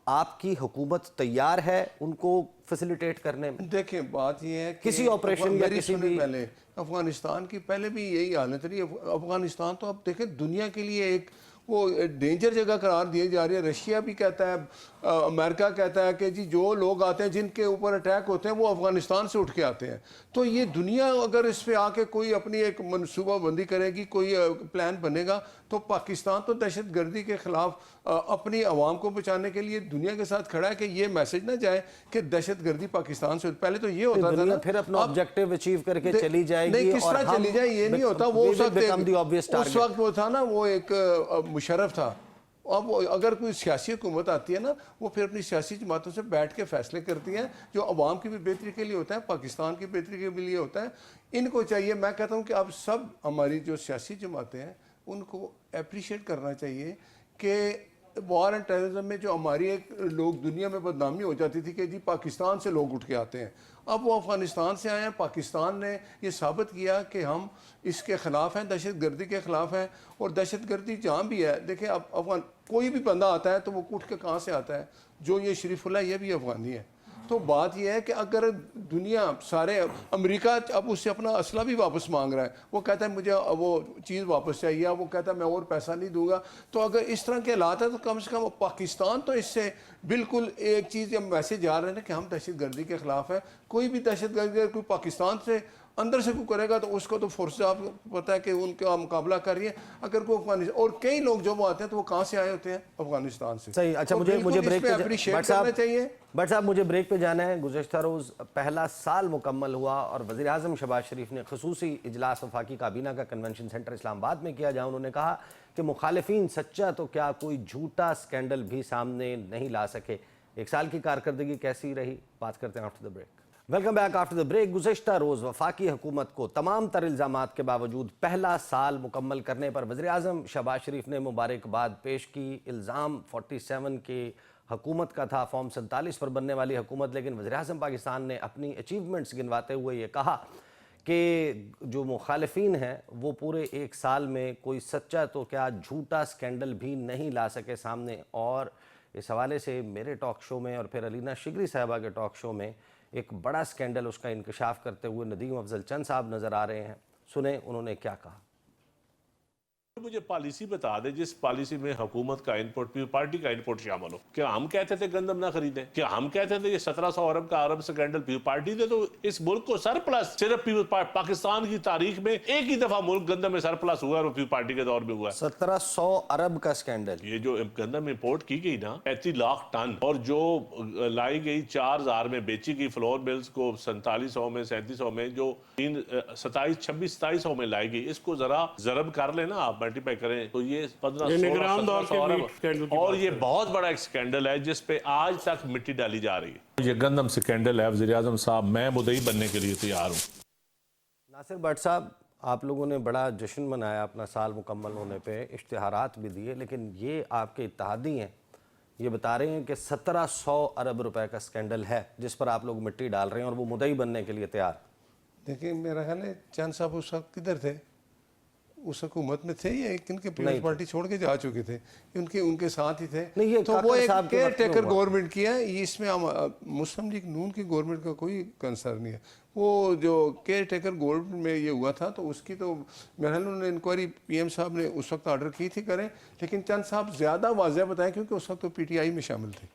आपकी हुकूमत तैयार है उनको फैसिलिटेट करने में? देखिए बात ये है कि किसी ऑपरेशन या किसी भी, पहले अफगानिस्तान की पहले भी यही हालत रही। अफगानिस्तान तो अब देखें दुनिया के लिए एक वो डेंजर जगह करार दी जा रही है। रशिया भी कहता है, अमेरिका कहता है कि जी जो लोग आते हैं जिनके ऊपर अटैक होते हैं वो अफगानिस्तान से उठ के आते हैं। तो ये दुनिया अगर इस पे आके कोई अपनी एक मनसूबा बंदी करेगी, कोई प्लान बनेगा, तो पाकिस्तान तो दहशत गर्दी के खिलाफ अपनी आवाम को बचाने के लिए दुनिया के साथ खड़ा है कि ये मैसेज ना जाए कि दहशत गर्दी पाकिस्तान से। पहले तो ये होता था ना, फिर अपना ऑब्जेक्टिव अचीव करके चली जाएगी। नहीं, किस तरह चली जाए ये नहीं होता। वो उस वक्त वो था ना, वो एक मुशर्रफ था। अब अगर कोई सियासी हुकूमत आती है ना, वो फिर अपनी सियासी जमातों से बैठ के फैसले करती हैं जो अवाम की भी बेहतरी के लिए होता है, पाकिस्तान की बेहतरी के लिए होता है। इनको चाहिए, मैं कहता हूँ कि अब सब हमारी जो सियासी जमातें हैं उनको अप्रिशिएट करना चाहिए कि वार एंड टेररिज्म में जो हमारी एक लोग दुनिया में बदनामी हो जाती थी कि जी पाकिस्तान से लोग उठ के आते हैं, अब वो अफ़गानिस्तान से आए हैं। पाकिस्तान ने ये साबित किया कि हम इसके ख़िलाफ़ हैं, दहशत गर्दी के ख़िलाफ़ हैं। और दहशत गर्दी जहाँ भी है, देखिए अब अफगान कोई भी बंदा आता है तो वो उठ के कहाँ से आता है, जो ये शरीफुल्लाह ये भी अफ़गानी है। तो बात यह है कि अगर दुनिया सारे, अमेरिका अब उससे अपना असला भी वापस मांग रहा है, वो कहता है मुझे वो चीज़ वापस चाहिए, वो कहता है मैं और पैसा नहीं दूंगा। तो अगर इस तरह के हालात है तो कम से कम पाकिस्तान तो इससे बिल्कुल एक चीज़ या मैसेज आ रहे हैं कि हम दहशत गर्दी के ख़िलाफ़ हैं। कोई भी दहशत गर्दी कोई पाकिस्तान से अंदर से कोई करेगा तो उसको तो फोर्स आपको पता है कि उनका मुकाबला कर रही है। अगर कोई अफगानिस्तान, और कई लोग जब आते हैं तो वो कहाँ से आए होते हैं, अफगानिस्तान से। सही। अच्छा, मुझे ब्रेक पे बट साहब मुझे ब्रेक पे जाना है। गुज़श्ता रोज़ पहला साल मुकम्मल हुआ और वज़ीर आज़म शहबाज शरीफ ने खसूसी इजलास वफाकी काबीना का कन्वेंशन सेंटर इस्लामाबाद में किया, जहाँ उन्होंने कहा कि मुखालिफिन सच्चा तो क्या कोई झूठा स्कैंडल भी सामने नहीं ला सके। एक साल की कारकर्दगी कैसी रही, बात करते हैं after the break. Welcome back after the break. गुज़श्ता रोज़ वफाकी हुकूमत को तमाम तर इल्ज़ामात के बावजूद पहला साल मुकम्मल करने पर वज़ीर आज़म शहबाज शरीफ ने मुबारकबाद पेश की। इल्ज़ाम 47 के हुकूमत का था, फॉर्म 47 पर बनने वाली हुकूमत, लेकिन वज़ीर आज़म पाकिस्तान ने अपनी अचीवमेंट्स गिनवाते हुए ये कहा कि जो मुखालिफिन हैं वो पूरे एक साल में कोई सच्चा तो क्या झूठा स्कैंडल भी नहीं ला सके सामने। और इस हवाले से मेरे टॉक शो में और फिर अलीना शिगरी साहबा के टॉक शो में एक बड़ा स्कैंडल, उसका इंकशाफ करते हुए नदीम अफजल चंद साहब नज़र आ रहे हैं। सुने उन्होंने क्या कहा। مجھے پالیسی بتا دے جس پالیسی میں حکومت کا انپٹ پیپل پارٹی کا انپٹ شامل ہو. کیا ہم کہتے تھے گندم نہ خریدیں؟ کیا ہم کہتے تھے یہ 1700 ارب کا عرب سکینڈل پیپل پارٹی دے تو اس ملک کو سرپلس صرف پاکستان کی تاریخ میں ایک ہی دفعہ ملک گندم میں سرپلس ہوا اور وہ پیپل پارٹی کے دور میں ہوا ہے. 1700 ارب کا سکینڈل. یہ جو گندم امپورٹ کی گئی نا 35 لاکھ ٹن اور جو لائی گئی 4000 میں بیچی گئی فلور ملز کو 4700 میں 3700 میں جو 2700 میں لائی گئی, اس کو ذرا ضرب کر لیں نا آپ, ملٹیپلائی کریں تو یہ 1500 اور یہ بہت بڑا ایک سکینڈل ہے جس پہ آج تک مٹی ڈالی جا رہی ہے. یہ گندم سکینڈل ہے. وزیر اعظم صاحب میں مدعی بننے کے لیے تیار ہوں. ناصر بٹ صاحب, آپ لوگوں نے بڑا جشن منایا اپنا سال مکمل ہونے پہ, اشتہارات بھی دیے, لیکن یہ آپ کے اتحادی ہیں, یہ بتا رہے ہیں کہ 1700 ارب روپے کا سکینڈل ہے جس پر آپ لوگ مٹی ڈال رہے ہیں اور وہ مدعی بننے کے لیے تیار. دیکھیں میرا خیال ہے چند صاحب اس وقت کدھر تھے, اس حکومت میں تھے یا کن کے پیپلز پارٹی چھوڑ کے جا چکے تھے, ان کے ساتھ ہی تھے. تو وہ ایک کیئر ٹیکر گورنمنٹ کی ہے, اس میں مسلم لیگ نون کی گورنمنٹ کا کوئی کنسرن نہیں ہے. وہ جو کیئر ٹیکر گورنمنٹ میں یہ ہوا تھا تو اس کی تو میرا خیال انہوں نے انکوائری پی ایم صاحب نے اس وقت آرڈر کی تھی کریں, لیکن چند صاحب زیادہ واضح بتائیں کیونکہ اس وقت تو پی ٹی آئی میں شامل تھے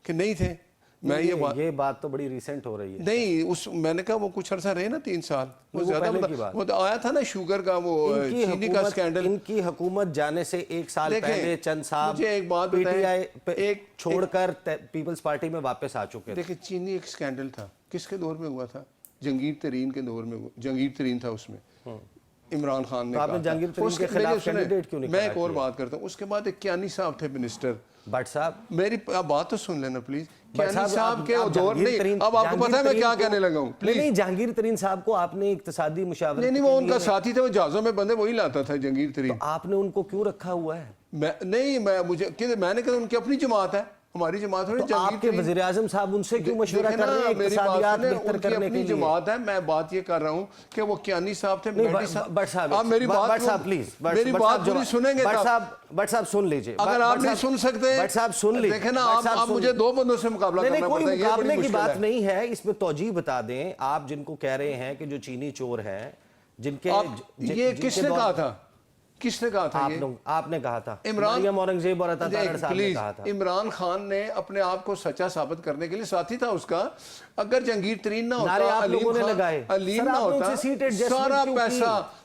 کہ نہیں تھے. میں یہ بات تو بڑی ریسنٹ ہو رہی ہے. نہیں, میں نے کہا وہ کچھ عرصہ رہے نا 3 سال, وہ زیادہ وہ آیا تھا نا شوگر کا وہ چینی کا سکینڈل. ان کی حکومت جانے سے 1 سال پہلے چند صاحب ایک بات پی ٹی آئی چھوڑ کر پیپلز پارٹی میں واپس آ چکے. دیکھیں چینی ایک سکینڈل تھا, کس کے دور میں ہوا تھا؟ جہانگیر ترین کے دور میں. جہانگیر ترین تھا اس میں, عمران خان نے کہا. جہانگیر ترین کے خلاف کینڈیڈیٹ کیوں نہیں میں ایک اور بات کرتا ہوں, اس کے بعد ایک کیانی صاحب تھے منسٹر. بٹ صاحب میری بات تو سن لینا پلیز. کیانی صاحب کے دور نہیں, اب آپ کو پتہ ہے میں کیا کہنے لگا ہوں. نہیں, جہانگیر ترین صاحب کو آپ نے اقتصادی مشاورت, نہیں وہ ان کا ساتھی تھا, وہ جہازوں میں بندے وہی لاتا تھا جہانگیر ترین. آپ نے ان کو کیوں رکھا ہوا ہے؟ نہیں میں نے کہا ان کی اپنی جماعت ہے, ہماری جماعت ہے. آپ کے وزیر اعظم صاحب ان سے کیوں مشورہ کر رہے ہیں اقتصادیات بہتر کرنے کے لیے؟ جماعت ہے. میں بات یہ کر رہا ہوں کہ وہ کیانی صاحب تھے. آپ میری بات پوری سنیں گے. بٹ صاحب سن لیجئے, اگر آپ نہیں سن سکتے بٹ صاحب سن لیجئے. دیکھیں نا, آپ مجھے 2 بندوں سے مقابلہ کرنا پڑتا ہے. کوئی مقابلے کی بات نہیں ہے, اس میں توجیہ بتا دیں. آپ جن کو کہہ رہے ہیں کہ جو چینی چور ہیں, جن کے یہ کس نے کہا تھا؟ کس نے کہا تھا؟ آپ نے کہا تھا. مریم اورنگزیب اور عطا تارڑ صاحب نے کہا تھا. عمران خان نے اپنے آپ کو سچا ثابت کرنے کے لیے ساتھی تھا اس کا. اگر جہانگیر ترین نہ ہوتا, علیم نہ ہوتا,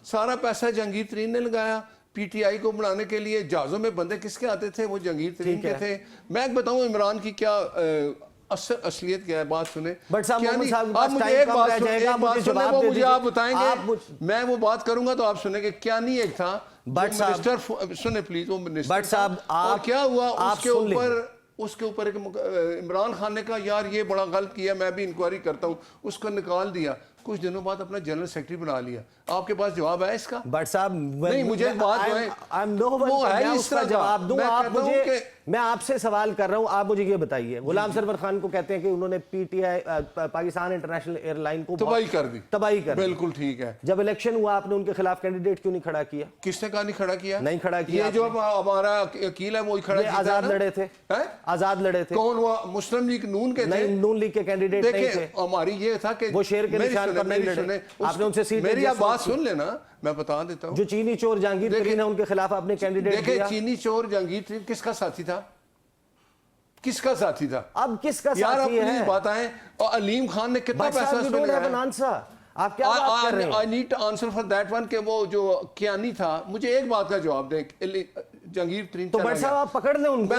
سارا پیسہ جہانگیر ترین نے لگایا. پی ٹی آئی کو بنانے کے لیے جہازوں میں بندے کس کے آتے تھے؟ وہ جہانگیر ترین کے تھے. میں بتاؤں عمران کی کیا اصلیت کیا ہے, بات سنیں. آپ مجھے ایک بات سنیں, وہ مجھے آپ بتائیں گے, میں وہ بات کروں گا تو آپ سنیں گے. کیا نہیں ایک تھا منسٹر, سنیں پلیز, وہ منسٹر, اور کیا ہوا اس کے اوپر عمران خان نے کہا یار یہ بڑا غلط کیا, میں بھی انکوائری کرتا ہوں. اس کو نکال دیا, کچھ دنوں بعد اپنا جنرل سیکرٹری بنا لیا. آپ کے پاس جواب ہے اس کا؟ بٹ صاحب نہیں, مجھے بات وہ ہے اس کا جواب دوں. میں آپ سے سوال کر رہا ہوں, آپ مجھے یہ بتائیے. غلام سرور خان کو کہتے ہیں کہ انہوں نے P T I Pakistan international air line کو تباہی کر دی. بالکل ٹھیک ہے. جب الیکشن ہوا آپ نے ان کے خلاف کینڈیڈیٹ کیوں نہیں کھڑا کیا؟ کس نے کہا نہیں کھڑا کیا؟ نہیں کھڑا کیا. یہ جو ہمارا وکیل ہے وہی کھڑا کیا. آزاد لڑے تھے. آزاد لڑے تھے. کون؟ وہ مسلم لیگ نون کے تھے. نون لیگ کے کینڈیڈیٹ نہیں تھے. ہماری یہ تھا کہ وہ شیر کے نشان پر نہیں لڑے. آپ نے ان سے سیٹ, میری بات سن لینا, میں بتا دیتا ہوں. جو چینی چور جہانگیر ترین ہے ان کے خلاف آپ نے کینڈیڈیٹ دیا. دیکھیں چینی چور جہانگیر ترین کس کا ساتھی تھا؟ کس کا ساتھی تھا؟ اب کس کا یار ساتھی ہے؟ یار آپ پلیز بتائیں. اور علیم خان نے کتنا پیسہ اس میں لگایا؟ آپ کیا بات کر رہے ہیں؟ I need to answer for that one کہ وہ جو کیانی تھا, مجھے ایک بات کا جواب دیں. جہانگیر ترین تو بٹ صاحب آپ پکڑ لیں ان کو.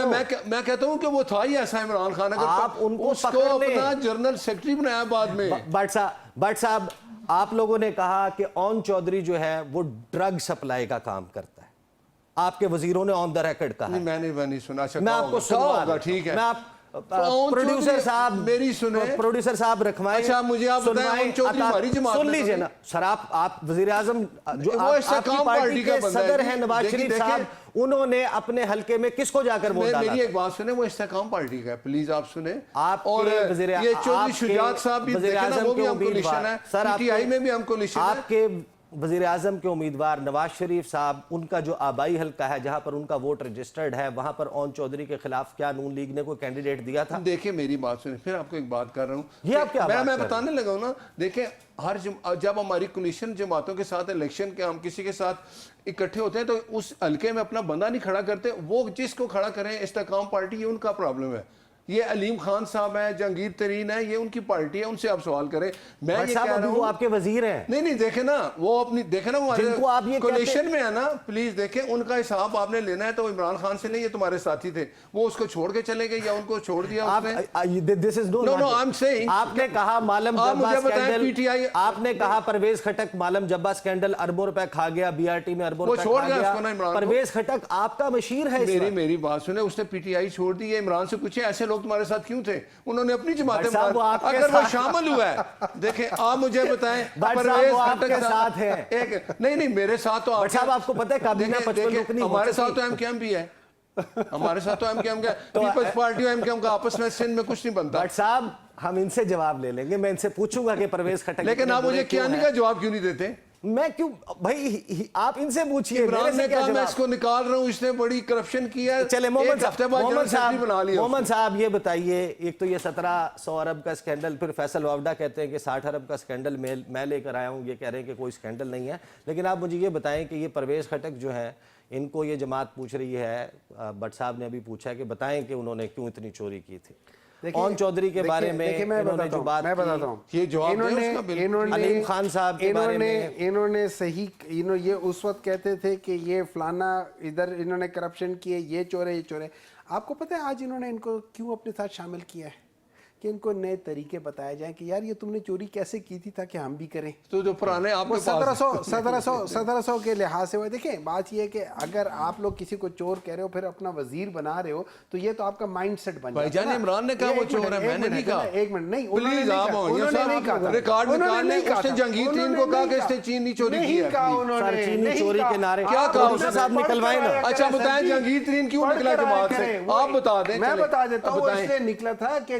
میں کہتا ہوں کہ وہ تھا ہی ایسا عمران خان, آپ ان کو اس کو اپنا جنرل سیکرٹری بنایا بعد میں. بٹ صاحب آپ لوگوں نے کہا کہ اون چودھری جو ہے وہ ڈرگ سپلائی کا کام کرتا ہے. آپ کے وزیروں نے آن دا ریکارڈ کہا. میں نے نہیں سنا. میں آپ کو سنوا, ٹھیک ہے. میں آپ پروڈیوسر صاحب میری سنیں, پروڈیوسر صاحب رکھوائیں. اچھا مجھے آپ بتائیں اون چودھری ہماری جماعت سن لیجئے نا سر. آپ وزیر اعظم جو آپ کی پارٹی کے صدر ہیں نواز شریف صاحب, انہوں نے اپنے حلقے میں کس کو جا کر ووٹ ڈالا؟ میری ایک بات سنیں, وہ استحکام پارٹی کا ہے, پلیز آپ سنیں. اور یہ چودھری شجاعت صاحب بھی دیکھیں نا, وہ بھی ہم کولیشن ہے. پی ٹی آئی میں بھی ہم کولیشن ہے. آپ کے वज़ीर आज़म के उम्मीदवार नवाज शरीफ साहब, उनका जो आबाई हल्का है जहां पर उनका वोट रजिस्टर्ड है, वहां पर ओन चौधरी के खिलाफ क्या नून लीग ने कोई कैंडिडेट दिया था? देखिए मेरी बात सुनिए, फिर आपको एक बात कर रहा हूँ, ये आप क्या बात कर मैं रहे हैं? बताने लगा हूँ ना। देखिए जब हमारी कोलिशन जमातों के साथ इलेक्शन के हम किसी के साथ इकट्ठे होते हैं तो उस हल्के में अपना बंदा नहीं खड़ा करते, वो जिसको खड़ा करें, इस्तेकाम पार्टी, ये उनका प्रॉब्लम है। ये अलीम खान साहब है, जहांगीर तरीन है, ये उनकी पार्टी है, उनसे आप सवाल करें। मैं ये कह रहा हूँ, वो आपके वजीर हैं। नहीं देखे ना, वो अपनी देखे ना, जिनको आप ये कोलिशन में है ना, प्लीज देखें, उनका हिसाब आपने लेना है तो इमरान खान से नहीं, ये तुम्हारे साथी थे, वो उसको छोड़ के चले गए या उनको छोड़ दिया उसने? This is no no I am saying, आपने कहा मालम जब्बा स्कैंडल, पीटीआई, आपने कहा परवेज खटक मालम जब्बा स्कैंडल अरबों रुपए खा गया, बीआरटी में अरबों रुपए खा गया। परवेज खटक आपका मशीर है। मेरी बात सुने, उसने पीटीआई छोड़ दी है। इमरान से पूछे ऐसे लोग तुम्हारे साथ क्यों थे? उन्होंने अपनी जमातें अगर वो शामिल हुआ है, देखें आप मुझे बताएं, परवेज आपके साथ है? एक नहीं मेरे साथ तो आपको पता है काबीना 55 रुकनी हमारे साथ तो एमकेएम भी है, हमारे साथ तो एमकेएम का, पीपल्स पार्टी और एमकेएम का आपस में सिंध में कुछ नहीं बनता। बट साहब हम इनसे जवाब ले लेंगे, मैं इनसे पूछूंगा कि परवेज खटक, लेकिन आप मुझे कियानी का जवाब क्यों नहीं देते? मैं क्यों भाई, आप इनसे पूछिए। इमरान ने कहा मैं इसको निकाल रहा हूं, इसने बड़ी करप्शन किया है। चले मोहम्मद साहब ये बताइए, एक तो ये 1700 अरब का स्कैंडल, फिर फैसल वावडा कहते हैं कि 60 अरब का स्कैंडल मैं लेकर आया हूं, ये कह रहे हैं कि कोई स्कैंडल नहीं है। लेकिन आप मुझे ये बताएं कि ये परवेज खटक जो है, इनको ये जमात पूछ रही है, भट्ट साहब ने अभी पूछा कि बताएं कि उन्होंने क्यों इतनी चोरी की थी। ओन चौधरी के बारे में इन्होंने जो बात, मैं बताता हूँ, ये जवाब अलीम खान साहब के बारे में इन्होंने सही, ये उस वक्त कहते थे कि ये फलाना इधर इन्होंने करप्शन किए, ये चोरे। आपको पता है आज इन्होंने इनको क्यों अपने साथ शामिल किया है? कि इनको नए तरीके बताए जाएं कि यार ये तुमने चोरी कैसे की थी ताकि हम भी करें। तो जो पुराने आपके 1700 के लिहाज से हुआ। देखें बात ये है कि अगर आप लोग किसी को चोर कह रहे हो फिर अपना वजीर बना रहे हो तो ये तो आपका माइंडसेट बन जाता है। इमरान ने कहा वो चोर है, मैंने नहीं कहा। एक मिनट नहीं, प्लीज आप रिकॉर्ड निकालने, उसने जहांगीर तरीन को कहा कि इसने चीनी चोरी की है। उन्होंने चोरी के नारे क्या कहा उसने? साहब निकलवाए ना। अच्छा बताएं जहांगीर तरीन क्यों निकला जमात से, आप बता दें। मैं बता देता हूँ, इसलिए निकला था कि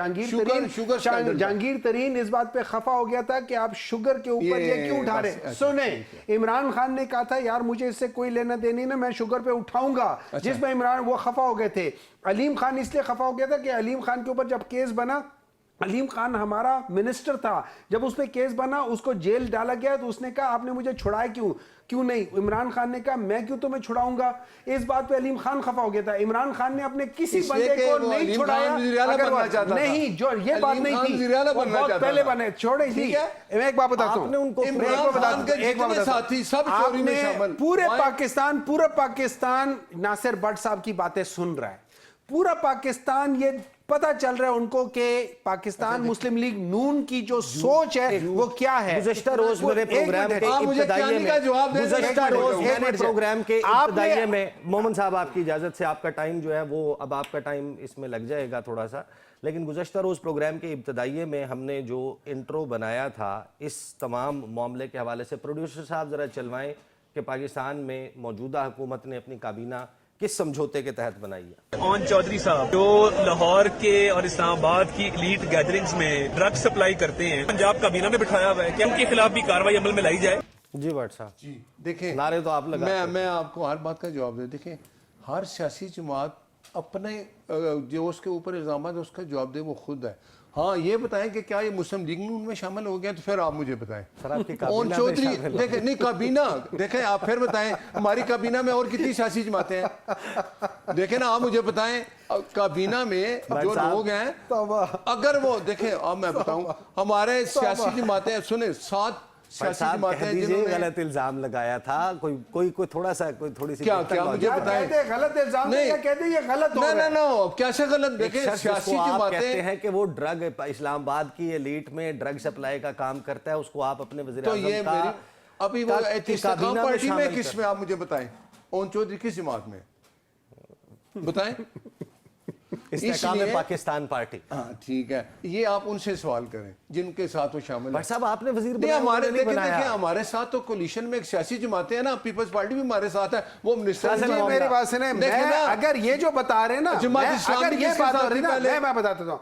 जहांगीर तरीन इस बात पे खफा हो गया था कि आप शुगर के ऊपर ये क्यों उठा रहे। सुने, इमरान खान ने कहा था यार मुझे इससे कोई लेना देनी ना, मैं शुगर पे उठाऊंगा, जिसमें इमरान वो खफा हो गए थे। अलीम खान इसलिए खफा हो गया था कि अलीम खान के ऊपर जब केस बना, अलीम खान हमारा मिनिस्टर था, जब उस पे केस बना उसको जेल डाला गया तो उसने कहा आपने मुझे छुड़ाया क्यों नहीं? इमरान खान ने कहा मैं क्यों तुम्हें छुड़ाऊंगा। इस बात पे अलीम खान खफा हो गया था। इमरान खान ने अपने किसी बंदे को नहीं छुड़ाया। नहीं, जो ये बात नहीं थी, बहुत पहले बने, छोड़े थी। मैं एक बात बताता हूँ, पूरे पाकिस्तान नासिर भट्ट साहब की बातें सुन रहा है, पूरा पाकिस्तान ये पता चल रहा है उनको कि पाकिस्तान मुस्लिम लीग नून की जो सोच है वो क्या है। गुज़श्ता रोज मेरे प्रोग्राम के इब्तिदाइये में मोहम्मद साहब आपकी इजाजत से, आपका टाइम जो है वो अब आपका टाइम इसमें लग जाएगा थोड़ा सा, लेकिन गुज़श्ता रोज प्रोग्राम के इब्तिदाइये में हमने जो इंट्रो बनाया था इस तमाम मामले के हवाले से, प्रोड्यूसर साहब जरा चलवाएं कि पाकिस्तान में मौजूदा हुकूमत ने अपनी काबीना किस समझौते के तहत बनाई है। ओन चौधरी साहब जो लाहौर के और इस्लामाबाद की एलीट गैदरिंग्स में ड्रग सप्लाई करते हैं, पंजाब काबीना में बिठाया हुआ है, क्या उनके खिलाफ भी कार्रवाई अमल में लाई जाए? जी भट्ट साहब जी देखें, नारे तो आप लगा, मैं आपको हर बात का जवाब दे। देखें हर सियासी जमात अपने जो उसके ऊपर इल्जाम है उसका जवाब दे वो खुद है। हाँ ये बताएं कि क्या ये मुस्लिम लीग नून में शामिल हो गया, तो फिर आप मुझे बताएं। ओन चौधरी देखें, नहीं काबीना देखें, आप फिर बताएं हमारी काबीना में और कितनी सियासी जमातें हैं, देखें ना, आप मुझे बताएं काबीना में जो लोग हैं, अगर वो देखें, अब मैं बताऊं हमारे सियासी जमातें, सुने 7 गलत इल्जाम लगाया था, कोई थोड़ा सा थोड़ी सी क्या मुझे बताएं, गलत इल्जाम नहीं कहते, ये गलत हो रहा है। ना कैसे गलत? देखें सियासी जमातें कहते हैं कि वो ड्रग इस्लामाबाद की एलीट में ड्रग सप्लाई का काम करता है, उसको आप अपने वज़ीर तो ये मेरी अभी वो इस्तेकाम पार्टी में किस में, आप मुझे बताएं ओन चौधरी किस जमात में बताएं? इस्तेकाम में पाकिस्तान पार्टी। हाँ ठीक है, ये आप उनसे सवाल करें जिनके साथ वो शामिल है। साहब आपने वजीर नहीं, हमारे देखिए हमारे साथ तो कोलिशन में एक सियासी जमातें हैं ना, पीपल्स पार्टी भी हमारे साथ है, वो मिनिस्टर। मेरी बात सुने, अगर ये जो बता रहे हैं ना, अगर ये बात मैं बताता हूँ,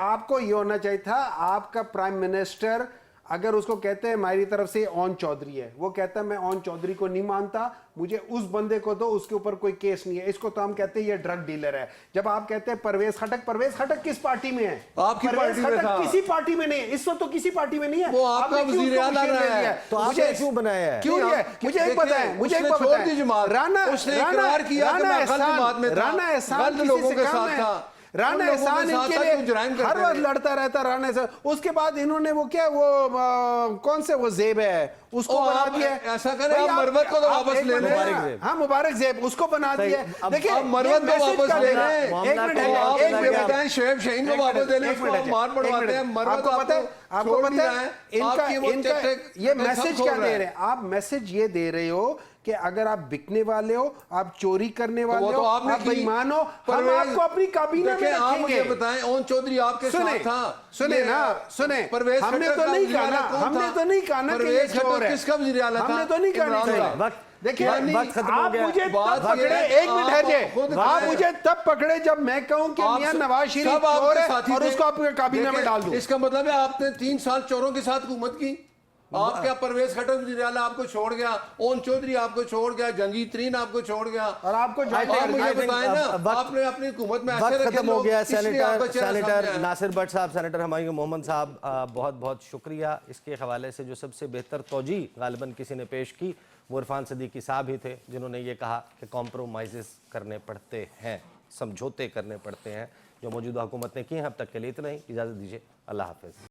आपको ये होना चाहिए था, आपका प्राइम मिनिस्टर اگر اس کو کہتے ہیں ہماری طرف سے اون چودھری ہے, وہ کہتا ہے میں اون چودھری کو نہیں مانتا, مجھے اس بندے کو دو, اس کے اوپر کوئی کیس نہیں ہے, اس کو تو ہم کہتے ہیں یہ ڈرگ ڈیلر ہے. جب آپ کہتے ہیں پرویز خٹک کس پارٹی میں ہے؟ آپ کی پرویز پارٹی میں خٹک تھا. کسی پارٹی میں نہیں ہے, اس وقت تو کسی پارٹی میں نہیں ہے. وہ آپ کا نے کیوں وزیر اس کو اعلیٰ مشیر رہا دے ہے. دیا؟ تو آپ نے کیوں بنایا ہے؟ کیوں یہ مجھے ایک پتہ ہے, مجھے ایک چھوڑ دی جماعت, رانا اس نے اقرار کیا کہ میں غلط جماعت میں تھا, رانا احسان غلط کسی لوگوں سے کے کم ساتھ ہے. تھا, رانا احسان ان کے لیے ہر وقت لڑتا رہتا رانا احسان. اس کے بعد انہوں نے وہ کیا وہ کون سے وہ زیب ہے اس کو بنا دیا. ایسا کریں آپ مروت کو تو واپس لے لیں. ہاں مبارک زیب اس کو بنا دیا. دیکھیں اب مروت کو واپس لے لیں. ایک منٹ آپ ایک مجھے منٹ بتائیں شعیب شہین کو واپس دے لیں, اس کو مار پڑواتے ہیں. مروت آپ کو پتہ ہے ان کا یہ میسج کیا دے رہے ہیں آپ؟ میسج یہ دے رہے ہو کہ اگر آپ بکنے والے ہو, آپ چوری کرنے والے ہو, آپ بے ایمان ہو, ہم آپ کو اپنی کابینہ میں رکھیں گے. آپ بتائیں اون چودھری آپ کے ساتھ تھا. سنیں نا سنیں, ہم نے تو نہیں کہا نا کہ یہ چور ہے. کس کا وزیر اعلیٰ تھا؟ ہم نے تو نہیں کہا. دیکھیں آپ مجھے تب پکڑے, ایک منٹ ٹھہر, آپ مجھے تب پکڑے جب میں کہوں کہ میاں نواز شریف چور ہے اور اس کو اپنے کابینہ میں ڈال دوں. اس کا مطلب ہے آپ نے 3 سال چوروں کے ساتھ حکومت کی. آپ کیا پرویز خٹک وزیر اعلیٰ آپ کو چھوڑ گیا, اون چودھری آپ کو چھوڑ گیا, جنگی ترین آپ کو چھوڑ گیا, اور آپ کو مجھے بتائیں نا آپ نے اپنی حکومت میں ایسے وقت ختم ہو گیا. سینیٹر رکھے. ناصر بٹ صاحب, سینیٹر ہمایوں محمد صاحب, بہت بہت شکریہ. اس کے حوالے سے جو سب سے بہتر توجیہ غالباً کسی نے پیش کی وہ عرفان صدیقی صاحب ہی تھے, جنہوں نے یہ کہا کہ کمپرومائزز کرنے پڑتے ہیں, سمجھوتے کرنے پڑتے ہیں, جو موجودہ حکومت نے کیے ہیں. اب تک کے لیے اتنا ہی, اجازت دیجیے, اللہ حافظ.